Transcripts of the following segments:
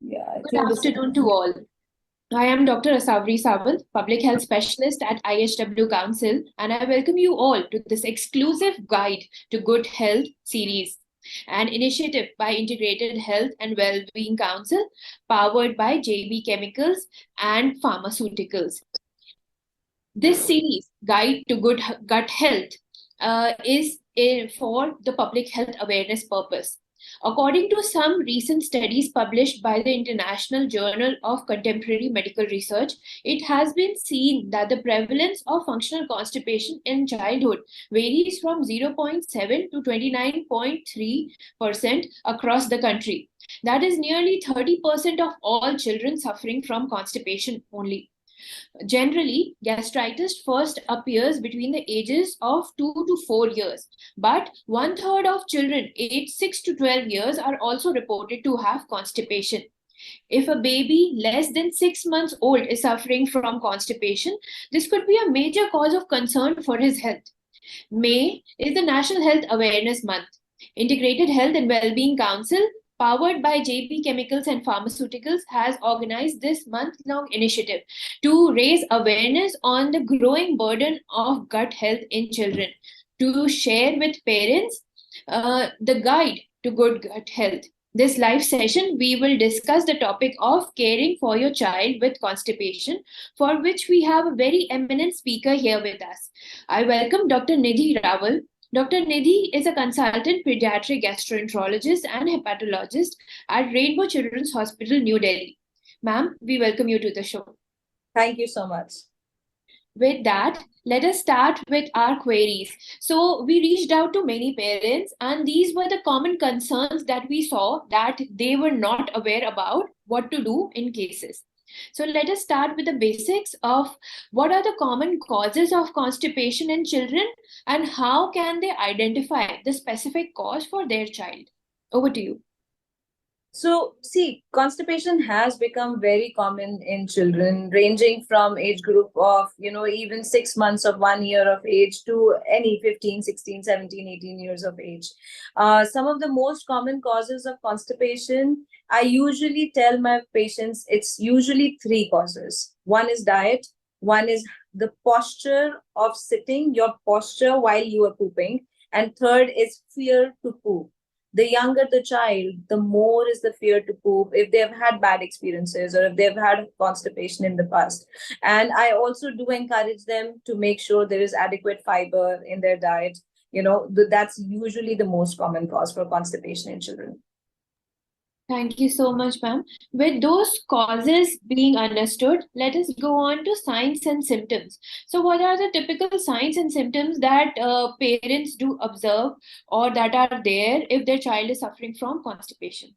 Yeah, I Good think this is. afternoon to all. I am Dr. Asavri Sawant, Public Health Specialist at IHW Council, and I welcome you all to this exclusive Guide to Good Health series, an initiative by Integrated Health and Wellbeing Council, powered by JB Chemicals and Pharmaceuticals. This series, Guide to Good Gut Health, is for the public health awareness purpose. According to some recent studies published by the International Journal of Contemporary Medical Research, it has been seen that the prevalence of functional constipation in childhood varies from 0.7 to 29.3% across the country. That is nearly 30% of all children suffering from constipation only. Generally, gastritis first appears between the ages of 2 to 4 years, but one third of children aged 6 to 12 years are also reported to have constipation. If a baby less than 6 months old is suffering from constipation, this could be a major cause of concern for his health. May is the National Health Awareness Month. Integrated Health and Wellbeing Council, powered by JB Chemicals and Pharmaceuticals, has organized this month-long initiative to raise awareness on the growing burden of gut health in children, to share with parents the guide to good gut health. This live session, we will discuss the topic of caring for your child with constipation, for which we have a very eminent speaker here with us. I welcome Dr. Nidhi Rawal. Dr. Nidhi is a consultant pediatric gastroenterologist and hepatologist at Rainbow Children's Hospital, New Delhi. Ma'am, we welcome you to the show. Thank you so much. With that, let us start with our queries. So, we reached out to many parents, and these were the common concerns that we saw that they were not aware about what to do in cases. So, let us start with the basics of what are the common causes of constipation in children and how can they identify the specific cause for their child. Over to you. So, see, constipation has become very common in children, ranging from age group of, even 6 months of 1 year of age to any 15, 16, 17, 18 years of age. Some of the most common causes of constipation, I usually tell my patients it's usually three causes. One is diet, one is the posture of sitting, your posture while you are pooping, and third is fear to poop. The younger the child, the more is the fear to poop if they've had bad experiences or if they've had constipation in the past. And I also do encourage them to make sure there is adequate fiber in their diet. That's usually the most common cause for constipation in children. Thank you so much, ma'am. With those causes being understood, let us go on to signs and symptoms. So, what are the typical signs and symptoms that parents do observe or that are there if their child is suffering from constipation?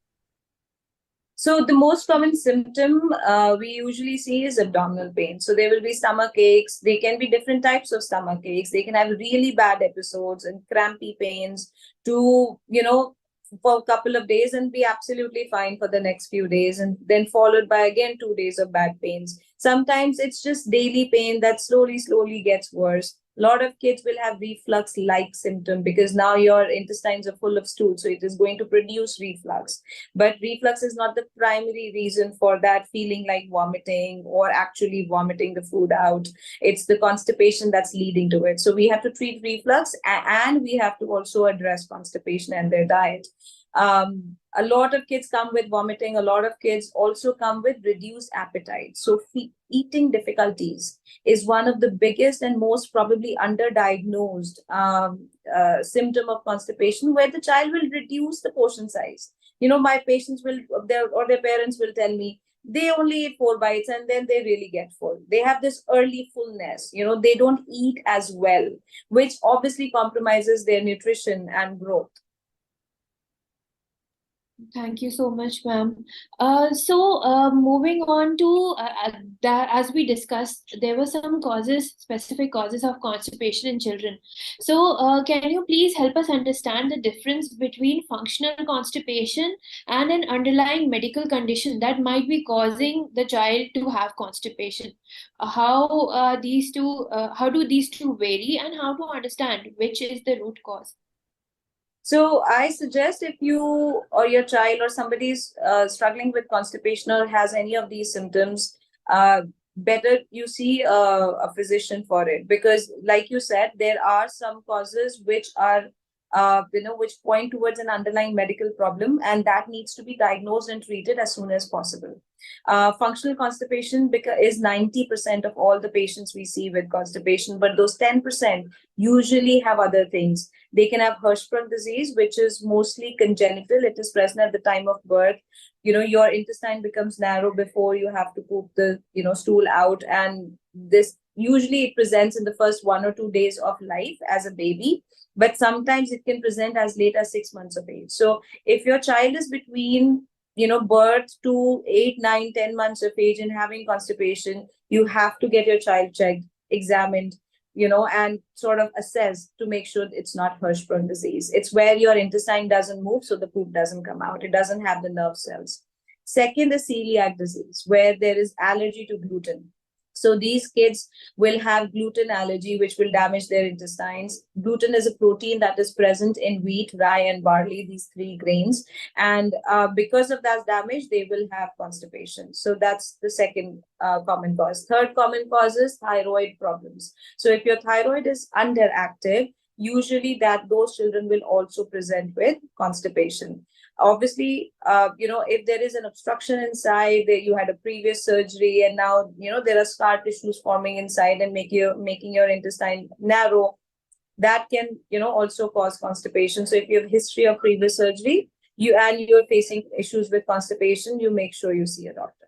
So the most common symptom we usually see is abdominal pain. So there will be stomach aches. They can be different types of stomach aches. They can have really bad episodes and crampy pains to, for a couple of days and be absolutely fine for the next few days, and then followed by again 2 days of bad pains. Sometimes it's just daily pain that slowly gets worse. A lot of kids will have reflux like symptom because now your intestines are full of stool, so it is going to produce reflux. But reflux is not the primary reason for that feeling like vomiting or actually vomiting the food out. It's the constipation that's leading to it. So we have to treat reflux, and we have to also address constipation and their diet. A lot of kids come with vomiting. A lot of kids also come with reduced appetite. So eating difficulties is one of the biggest and most probably underdiagnosed symptom of constipation, where the child will reduce the portion size. My patients will, their parents will tell me they only eat 4 bites and then they really get full. They have this early fullness. They don't eat as well, which obviously compromises their nutrition and growth. Thank you so much, ma'am. Moving on to that, as we discussed, there were some specific causes of constipation in children. So, can you please help us understand the difference between functional constipation and an underlying medical condition that might be causing the child to have constipation? How do these two vary, and how to understand which is the root cause? So I suggest if you or your child or somebody is struggling with constipation or has any of these symptoms, better you see a physician for it, because, like you said, there are some causes which are which point towards an underlying medical problem, and that needs to be diagnosed and treated as soon as possible. Functional constipation is 90% of all the patients we see with constipation, but those 10% usually have other things. They can have Hirschsprung disease, which is mostly congenital. It is present at the time of birth. Your intestine becomes narrow before you have to poop the, stool out. And this usually it presents in the first 1 or 2 days of life as a baby, but sometimes it can present as late as 6 months of age. So if your child is between, birth to 8, 9, 10 months of age and having constipation, you have to get your child checked, examined, and sort of assess to make sure it's not Hirschsprung disease. It's where your intestine doesn't move, so the poop doesn't come out. It doesn't have the nerve cells. Second is celiac disease, where there is allergy to gluten. So these kids will have gluten allergy, which will damage their intestines. Gluten is a protein that is present in wheat, rye, and barley, these three grains. And because of that damage, they will have constipation. So that's the second common cause. Third common cause is thyroid problems. So if your thyroid is underactive, usually those children will also present with constipation. Obviously, if there is an obstruction inside, you had a previous surgery, and now there are scar tissues forming inside and making your intestine narrow, that can also cause constipation. So if you have history of previous surgery, you're facing issues with constipation, you make sure you see a doctor.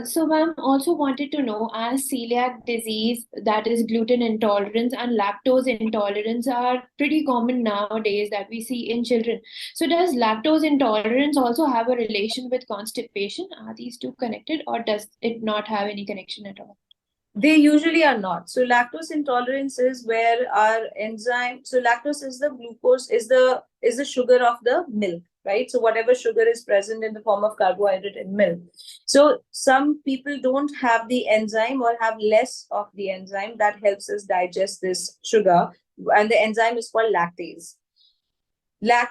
So, ma'am, also wanted to know, as celiac disease, that is gluten intolerance and lactose intolerance, are pretty common nowadays that we see in children. So, does lactose intolerance also have a relation with constipation? Are these two connected, or does it not have any connection at all? They usually are not. So lactose intolerance is where our enzyme. So lactose is the glucose, is the sugar of the milk, right? So whatever sugar is present in the form of carbohydrate in milk. So some people don't have the enzyme or have less of the enzyme that helps us digest this sugar, and the enzyme is called lactase.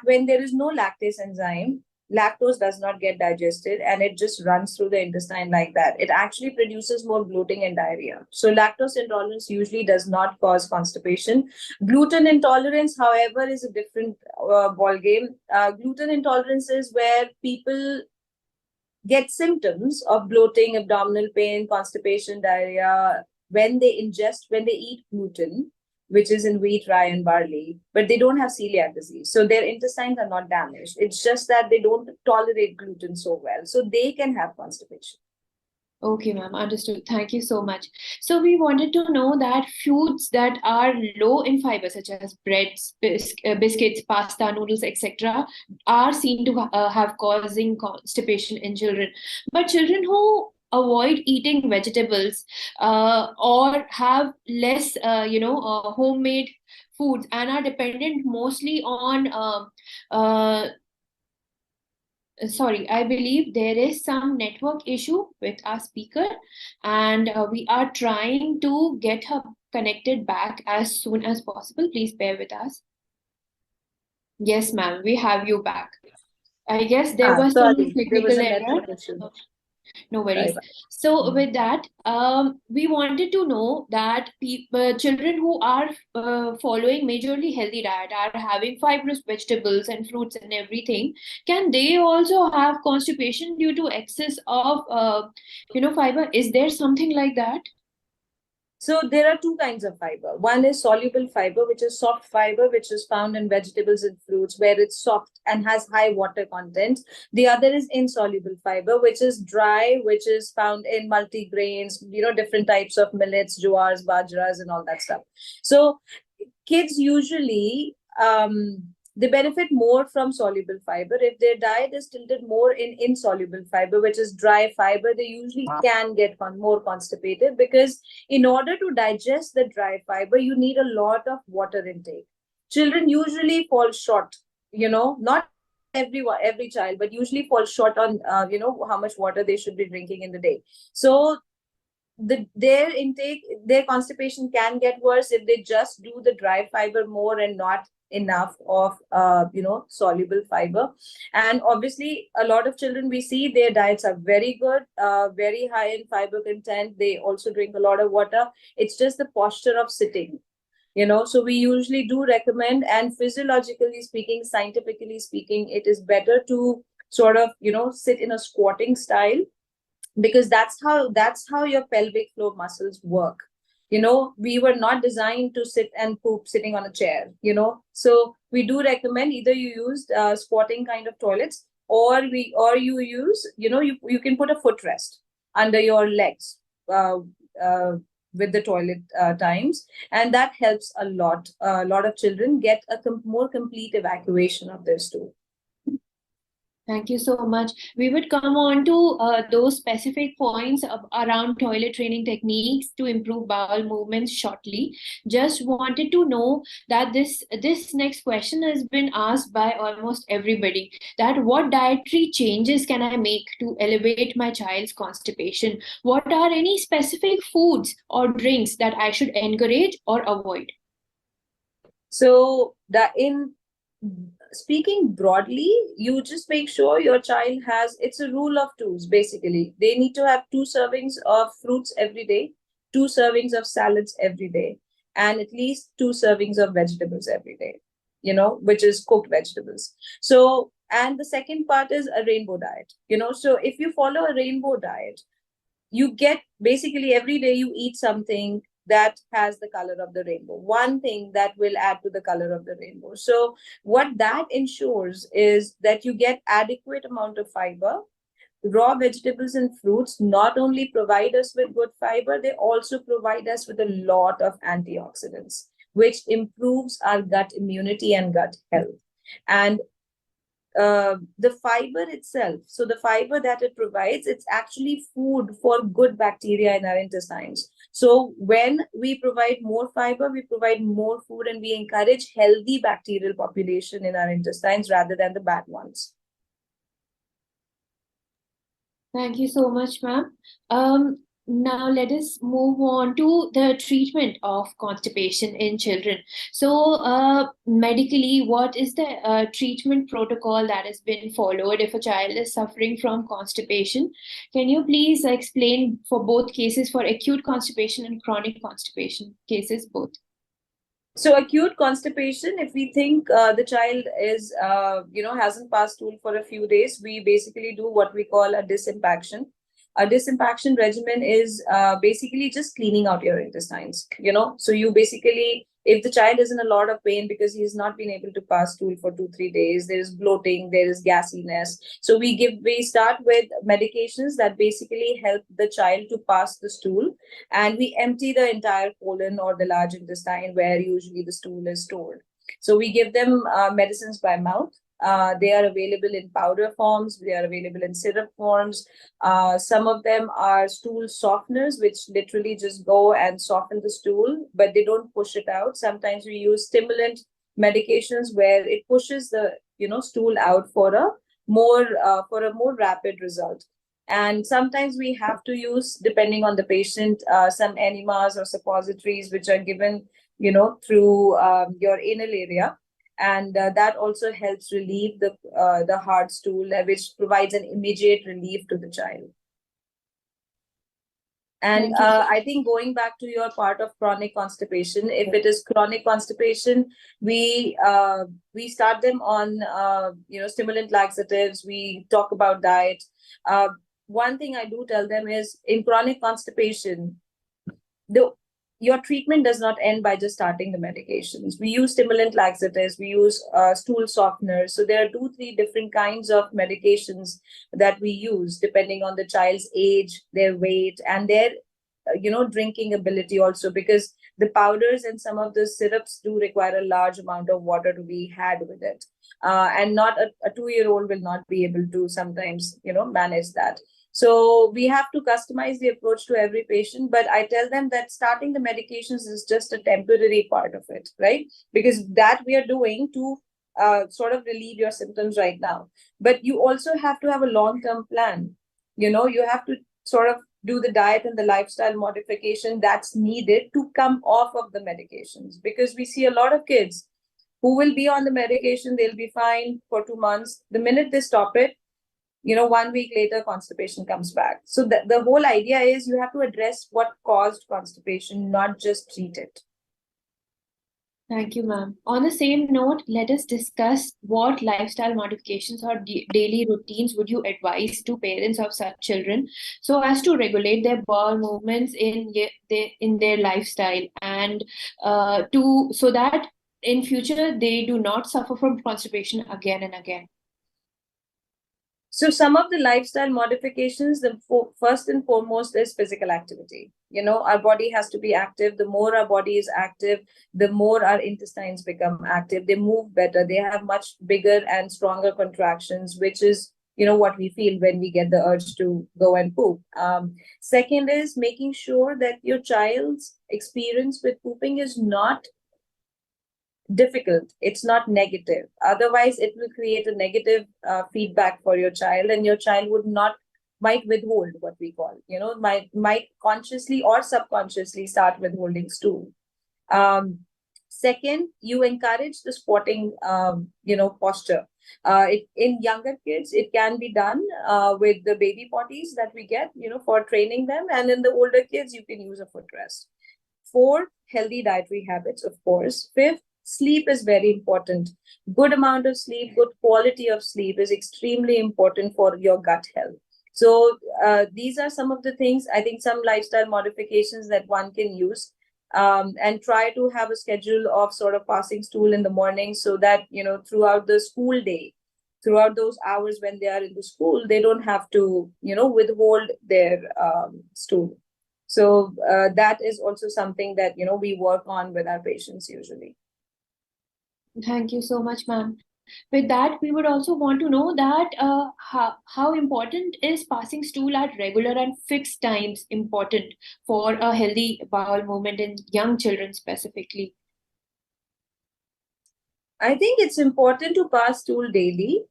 When there is no lactase enzyme, lactose does not get digested and it just runs through the intestine like that. It actually produces more bloating and diarrhea. So lactose intolerance usually does not cause constipation. Gluten intolerance, however, is a different ball game. Gluten intolerance is where people get symptoms of bloating, abdominal pain, constipation, diarrhea when they eat gluten, which is in wheat, rye, and barley, but they don't have celiac disease. So their intestines are not damaged. It's just that they don't tolerate gluten so well. So they can have constipation. Okay, ma'am, understood. Thank you so much. So we wanted to know that foods that are low in fiber, such as breads, biscuits, pasta, noodles, etc., are seen to have causing constipation in children. But children who avoid eating vegetables or have less, homemade foods and are dependent mostly on sorry, I believe there is some network issue with our speaker, and we are trying to get her connected back as soon as possible. Please bear with us. Yes, ma'am, we have you back. I guess there was some Sorry, there was technical a error. network issue. No worries. Right. So with that, we wanted to know that children who are following majorly healthy diet, are having fibrous vegetables and fruits and everything, can they also have constipation due to excess of fiber? Is there something like that? So there are two kinds of fiber. One is soluble fiber, which is soft fiber, which is found in vegetables and fruits, where it's soft and has high water content. The other is insoluble fiber, which is dry, which is found in multigrains, different types of millets, jowars, bajras, and all that stuff. So kids usually they benefit more from soluble fiber. If their diet is tilted more in insoluble fiber, which is dry fiber, they usually can get more constipated, because in order to digest the dry fiber, you need a lot of water intake. Children usually fall short, not every child, but usually fall short on how much water they should be drinking in the day. So their constipation can get worse if they just do the dry fiber more and not enough of soluble fiber. And obviously a lot of children, we see their diets are very good, very high in fiber content. They also drink a lot of water. It's just the posture of sitting, so we usually do recommend, and physiologically speaking, scientifically speaking, it is better to sort of sit in a squatting style, because that's how your pelvic floor muscles work. We were not designed to sit and poop sitting on a chair. So we do recommend either you use squatting kind of toilets, or you use, you can put a footrest under your legs, uh, uh, with the toilet times, and that helps a lot. A lot of children get a more complete evacuation of their stool. Thank you so much. We would come on to those specific points around toilet training techniques to improve bowel movements shortly. Just wanted to know that this next question has been asked by almost everybody, that what dietary changes can I make to elevate my child's constipation? What are any specific foods or drinks that I should encourage or avoid? So speaking broadly, you just make sure your child has, it's a rule of twos, basically. They need to have 2 servings of fruits every day, 2 servings of salads every day, and at least 2 servings of vegetables every day, which is cooked vegetables. So, and the second part is a rainbow diet. So if you follow a rainbow diet, you get basically every day you eat something that has the color of the rainbow, one thing that will add to the color of the rainbow. So what that ensures is that you get adequate amount of fiber. Raw vegetables and fruits not only provide us with good fiber, they also provide us with a lot of antioxidants, which improves our gut immunity and gut health. And the fiber itself, so the fiber that it provides, it's actually food for good bacteria in our intestines. So when we provide more fiber, we provide more food, and we encourage healthy bacterial population in our intestines rather than the bad ones. Thank you so much, ma'am. Now let us move on to the treatment of constipation in children. So, medically, what is the treatment protocol that has been followed if a child is suffering from constipation? Can you please explain for both cases, for acute constipation and chronic constipation cases, both? So acute constipation, if we think the child is, hasn't passed stool for a few days, we basically do what we call a disimpaction. A disimpaction regimen is basically just cleaning out your intestines. So you basically, if the child is in a lot of pain because he's not been able to pass stool for 2-3 days, there is bloating, there is gassiness. So we start with medications that basically help the child to pass the stool, and we empty the entire colon or the large intestine where usually the stool is stored. So we give them medicines by mouth. They are available in powder forms. They are available in syrup forms. Some of them are stool softeners, which literally just go and soften the stool, but they don't push it out. Sometimes we use stimulant medications where it pushes the stool out for a more rapid result. And sometimes we have to use, depending on the patient, some enemas or suppositories which are given through your anal area, and that also helps relieve the hard stool, which provides an immediate relief to the child. And I think going back to your part of chronic constipation, if it is chronic constipation, we start them on stimulant laxatives. We talk about diet. One thing I do tell them is, in chronic constipation, your treatment does not end by just starting the medications. We use stimulant laxatives, we use stool softeners. So there are 2-3 different kinds of medications that we use depending on the child's age, their weight, and their drinking ability also, because the powders and some of the syrups do require a large amount of water to be had with it. And not a 2-year-old will not be able to sometimes manage that. So we have to customize the approach to every patient, but I tell them that starting the medications is just a temporary part of it, right? Because that we are doing to sort of relieve your symptoms right now. But you also have to have a long-term plan. You have to sort of do the diet and the lifestyle modification that's needed to come off of the medications, because we see a lot of kids who will be on the medication, they'll be fine for 2 months. The minute they stop it, 1 week later, constipation comes back. So the whole idea is you have to address what caused constipation, not just treat it. Thank you, ma'am. On the same note, let us discuss what lifestyle modifications or daily routines would you advise to parents of such children so as to regulate their bowel movements in their lifestyle and so that in future they do not suffer from constipation again and again. So some of the lifestyle modifications, first and foremost is physical activity. Our body has to be active. The more our body is active, the more our intestines become active. They move better. They have much bigger and stronger contractions, which is, what we feel when we get the urge to go and poop. Second is making sure that your child's experience with pooping is not difficult, it's not negative. Otherwise it will create a negative feedback for your child, and your child might withhold, what we call, might consciously or subconsciously start withholding stool. Second, you encourage the squatting posture. In younger kids it can be done with the baby potties that we get for training them, and in the older kids you can use a footrest. Fourth, healthy dietary habits, of course. Fifth, sleep is very important. Good amount of sleep, good quality of sleep is extremely important for your gut health. So these are some of the things, I think, some lifestyle modifications that one can use, and try to have a schedule of sort of passing stool in the morning, so that throughout the school day, throughout those hours when they are in the school, they don't have to withhold their stool. So that is also something that we work on with our patients usually. Thank you so much, ma'am. With that, we would also want to know that how important is passing stool at regular and fixed times important for a healthy bowel movement in young children specifically? I think it's important to pass stool daily,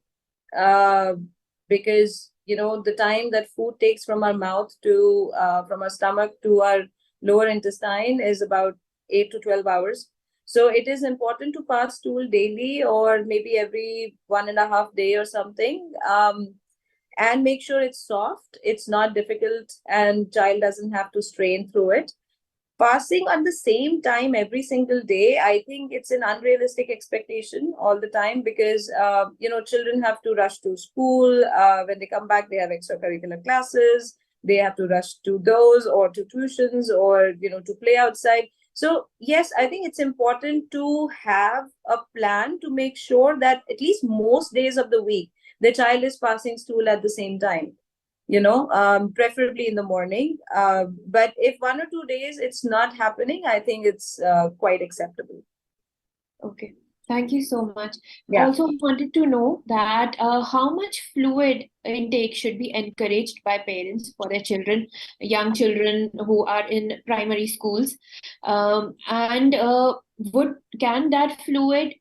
because the time that food takes from our mouth to from our stomach to our lower intestine is about 8 to 12 hours. So it is important to pass stool daily, or maybe every 1.5 days or something, and make sure it's soft, it's not difficult, and child doesn't have to strain through it. Passing at the same time every single day, I think it's an unrealistic expectation all the time, because children have to rush to school. When they come back, they have extracurricular classes, they have to rush to those, or to tuitions, or to play outside. So yes, I think it's important to have a plan to make sure that at least most days of the week the child is passing stool at the same time, preferably in the morning. But if 1 or 2 days it's not happening, I think it's quite acceptable. Okay. Thank you so much. Yeah. Also wanted to know that how much fluid intake should be encouraged by parents for their children, young children who are in primary schools, and can that fluid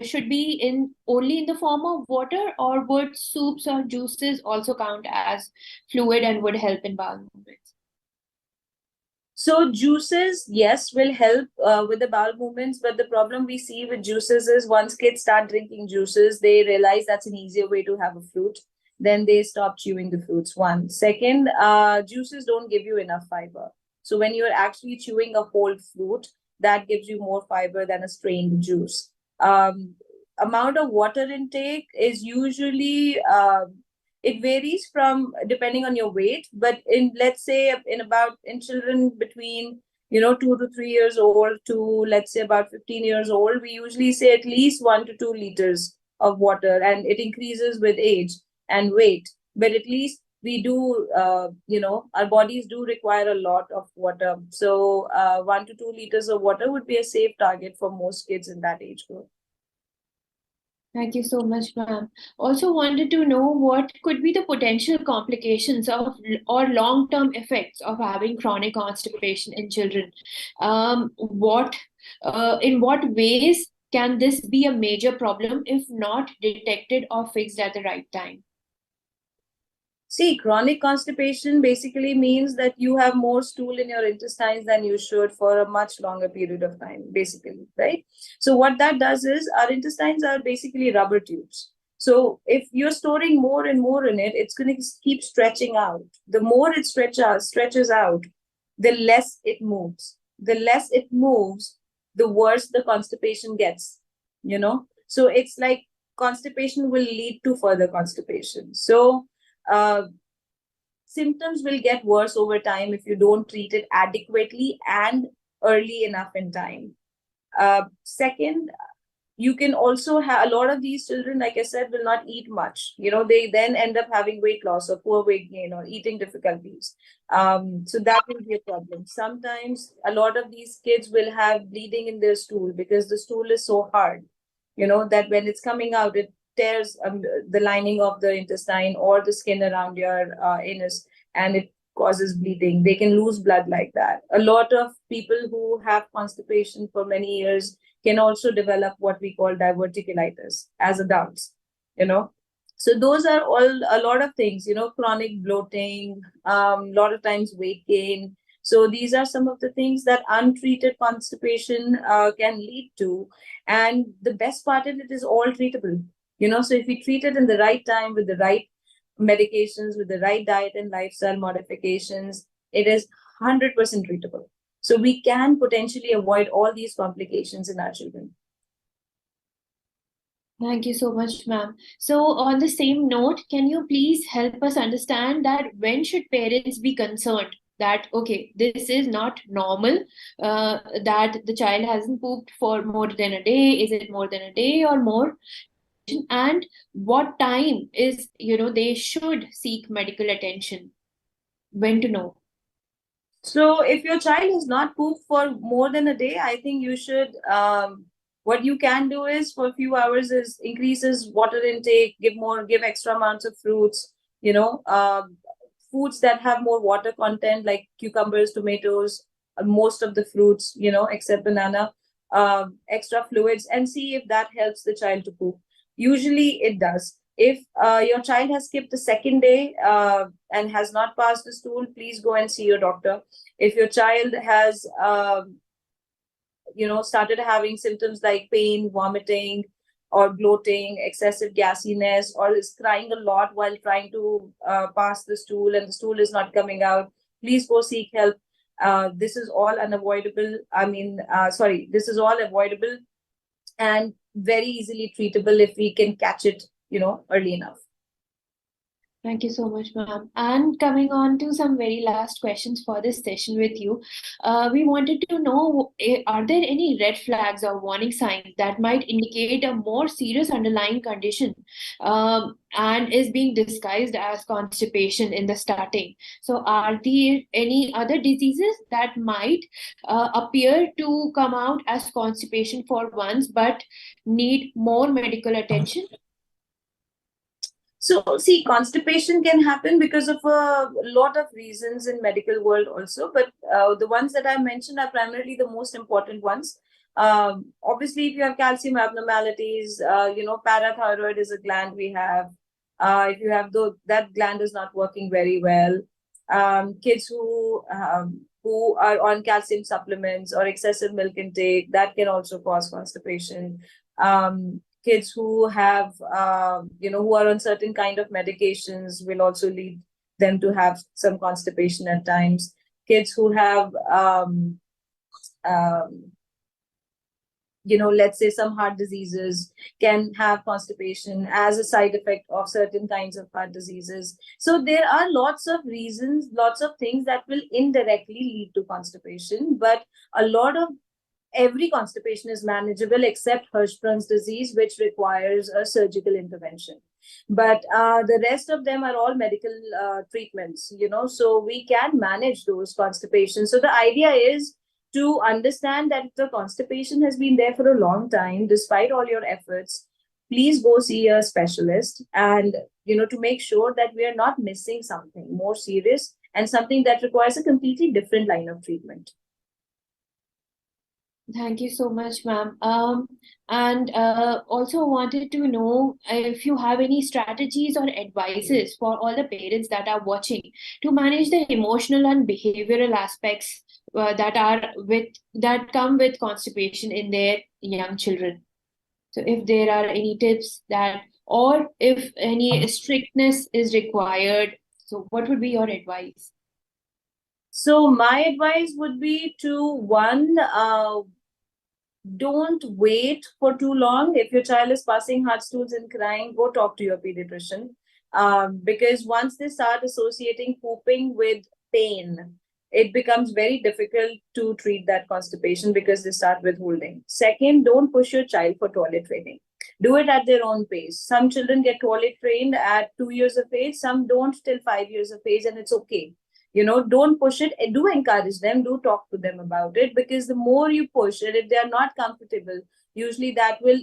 should be only in the form of water, or would soups or juices also count as fluid and would help in bowel movements? So juices, yes, will help with the bowel movements, but the problem we see with juices is once kids start drinking juices, they realize that's an easier way to have a fruit. Then they stop chewing the fruits. One. Second, juices don't give you enough fiber. So when you're actually chewing a whole fruit, that gives you more fiber than a strained juice. Amount of water intake is usually it varies from depending on your weight, but let's say in children between 2 to 3 years old to let's say about 15 years old, we usually say at least 1 to 2 liters of water, and it increases with age and weight, but at least we do our bodies do require a lot of water. So 1 to 2 liters of water would be a safe target for most kids in that age group. Thank you so much, ma'am. Also wanted to know what could be the potential complications of or long-term effects of having chronic constipation in children. In what ways can this be a major problem if not detected or fixed at the right time? See, chronic constipation basically means that you have more stool in your intestines than you should for a much longer period of time, basically, right? So, what that does is our intestines are basically rubber tubes. So, if you're storing more and more in it, it's going to keep stretching out. The more it stretches out, the less it moves. The less it moves, the worse the constipation gets, you know? So, it's like constipation will lead to further constipation. So, uh, symptoms will get worse over time if you don't treat it adequately and early enough in time. Second, you can also have a lot of these children, like I said, will not eat much. They then end up having weight loss or poor weight gain or eating difficulties. So that will be a problem. Sometimes a lot of these kids will have bleeding in their stool because the stool is so hard, that when it's coming out, it tears the lining of the intestine or the skin around your anus, and it causes bleeding. They can lose blood like that. A lot of people who have constipation for many years can also develop what we call diverticulitis as adults, you know. So those are all a lot of things, chronic bloating, a lot of times weight gain. So these are some of the things that untreated constipation can lead to. And the best part of it is all treatable, so if we treat it in the right time with the right medications, with the right diet and lifestyle modifications, it is 100% treatable. So we can potentially avoid all these complications in our children. Thank you so much, ma'am. So, on the same note, can you please help us understand that when should parents be concerned that, okay, this is not normal, that the child hasn't pooped for more than a day? Is it more than a day or more? And what time is, they should seek medical attention? When to know? So if your child has not pooped for more than a day, I think you should, what you can do is for a few hours is increases water intake, give extra amounts of fruits, foods that have more water content like cucumbers, tomatoes, most of the fruits, except banana, extra fluids, and see if that helps the child to poop. Usually it does. If your child has skipped the second day and has not passed the stool, please go and see your doctor. If your child has, started having symptoms like pain, vomiting, or bloating, excessive gassiness, or is crying a lot while trying to pass the stool and the stool is not coming out, please go seek help. This is all unavoidable. This is all avoidable and very easily treatable if we can catch it, early enough. Thank you so much, ma'am. And coming on to some very last questions for this session with you, we wanted to know, are there any red flags or warning signs that might indicate a more serious underlying condition and is being disguised as constipation in the starting? So are there any other diseases that might appear to come out as constipation for once but need more medical attention? So, see, constipation can happen because of a lot of reasons in medical world also, but the ones that I mentioned are primarily the most important ones. Obviously, if you have calcium abnormalities, parathyroid is a gland we have. If you have that gland is not working very well. Kids who are on calcium supplements or excessive milk intake, that can also cause constipation. Kids who have, who are on certain kind of medications will also lead them to have some constipation at times. Kids who have, let's say some heart diseases can have constipation as a side effect of certain kinds of heart diseases. So there are lots of reasons, lots of things that will indirectly lead to constipation, but a lot of every constipation is manageable except Hirschsprung's disease, which requires a surgical intervention. But the rest of them are all medical treatments, so we can manage those constipations. So the idea is to understand that if the constipation has been there for a long time, despite all your efforts, please go see a specialist and, to make sure that we are not missing something more serious and something that requires a completely different line of treatment. Thank you so much, ma'am. And also wanted to know if you have any strategies or advices for all the parents that are watching to manage the emotional and behavioral aspects that come with constipation in their young children. So if there are any tips that, or if any strictness is required, so what would be your advice? So my advice would be to one, don't wait for too long. If your child is passing hard stools and crying, go talk to your pediatrician. Because once they start associating pooping with pain, it becomes very difficult to treat that constipation because they start withholding. Second, don't push your child for toilet training. Do it at their own pace. Some children get toilet trained at 2 years of age, some don't till 5 years of age, and it's okay. Don't push it. Do encourage them, do talk to them about it, because the more you push it, if they are not comfortable, usually that will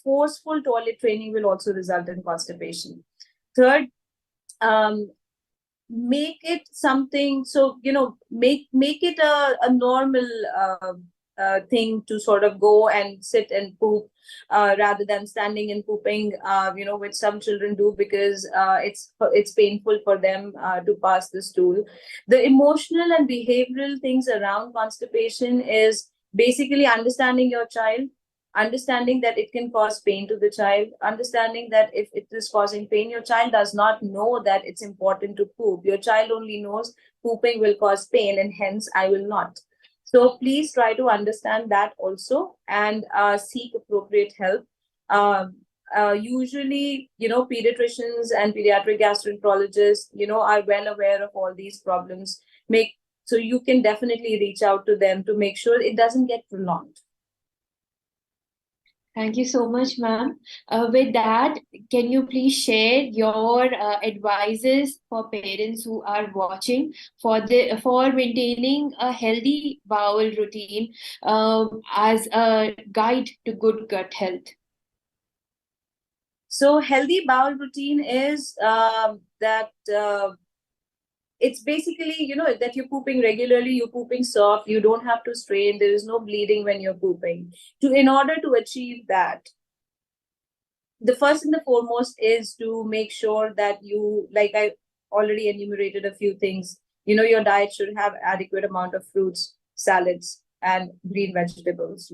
forceful toilet training will also result in constipation. Third, um, make it something, so make it a normal thing to sort of go and sit and poop, rather than standing and pooping, which some children do because it's painful for them to pass the stool. The emotional and behavioral things around constipation is basically understanding your child, understanding that it can cause pain to the child, understanding that if it is causing pain, your child does not know that it's important to poop. Your child only knows pooping will cause pain and hence I will not. So please try to understand that also, and seek appropriate help. Usually, pediatricians and pediatric gastroenterologists, are well aware of all these problems. So you can definitely reach out to them to make sure it doesn't get prolonged. Thank you so much, ma'am. With that, can you please share your advices for parents who are watching for maintaining a healthy bowel routine as a guide to good gut health? So healthy bowel routine is that it's basically, that you're pooping regularly, you're pooping soft, you don't have to strain, there is no bleeding when you're pooping. In order to achieve that, the first and the foremost is to make sure that you, like I already enumerated a few things, your diet should have adequate amount of fruits, salads, and green vegetables.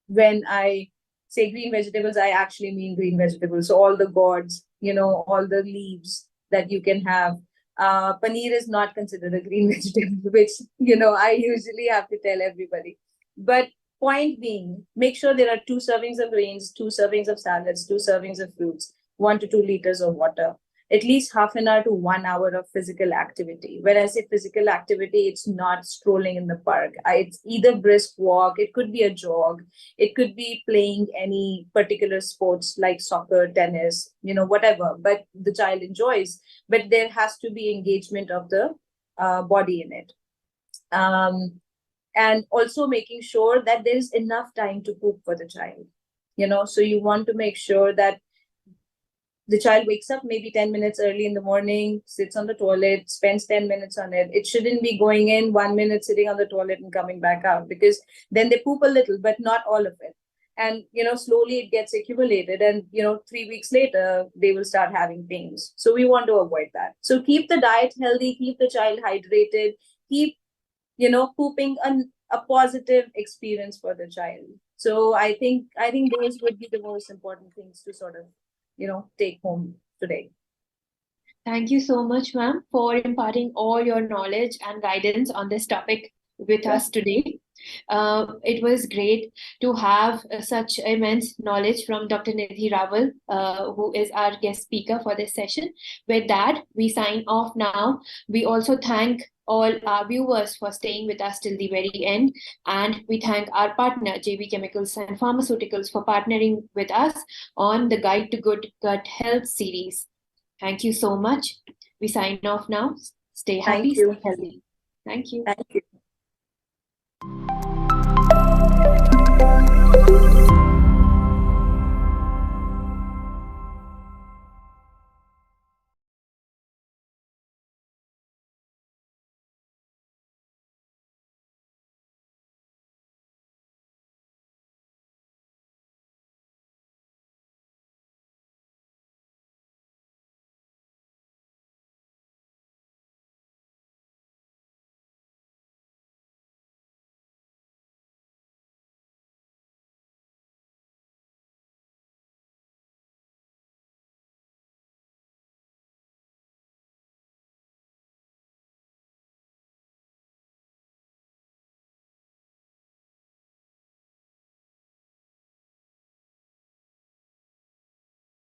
When I say green vegetables, I actually mean green vegetables. So all the gourds, all the leaves that you can have. Paneer is not considered a green vegetable, which, I usually have to tell everybody. But point being, make sure there are 2 servings of grains, 2 servings of salads, 2 servings of fruits, 1 to 2 liters of water, at least half an hour to 1 hour of physical activity. When I say physical activity, it's not strolling in the park. It's either brisk walk, it could be a jog, it could be playing any particular sports like soccer, tennis, whatever, but the child enjoys. But there has to be engagement of the body in it. And also making sure that there is enough time to poop for the child. So you want to make sure that the child wakes up maybe 10 minutes early in the morning, sits on the toilet, spends 10 minutes on it. It shouldn't be going in 1 minute, sitting on the toilet and coming back out, because then they poop a little, but not all of it. And, slowly it gets accumulated, and, 3 weeks later, they will start having pains. So we want to avoid that. So keep the diet healthy, keep the child hydrated, keep, pooping a positive experience for the child. So I think those would be the most important things to sort of, take home today. Thank you so much, ma'am, for imparting all your knowledge and guidance on this topic with us today. It was great to have such immense knowledge from Dr. Nidhi Rawal, who is our guest speaker for this session. With that, we sign off now. We also thank all our viewers for staying with us till the very end. And we thank our partner, JB Chemicals and Pharmaceuticals, for partnering with us on the Guide to Good Gut Health series. Thank you so much. We sign off now. Stay happy, stay healthy. Thank you. Thank you.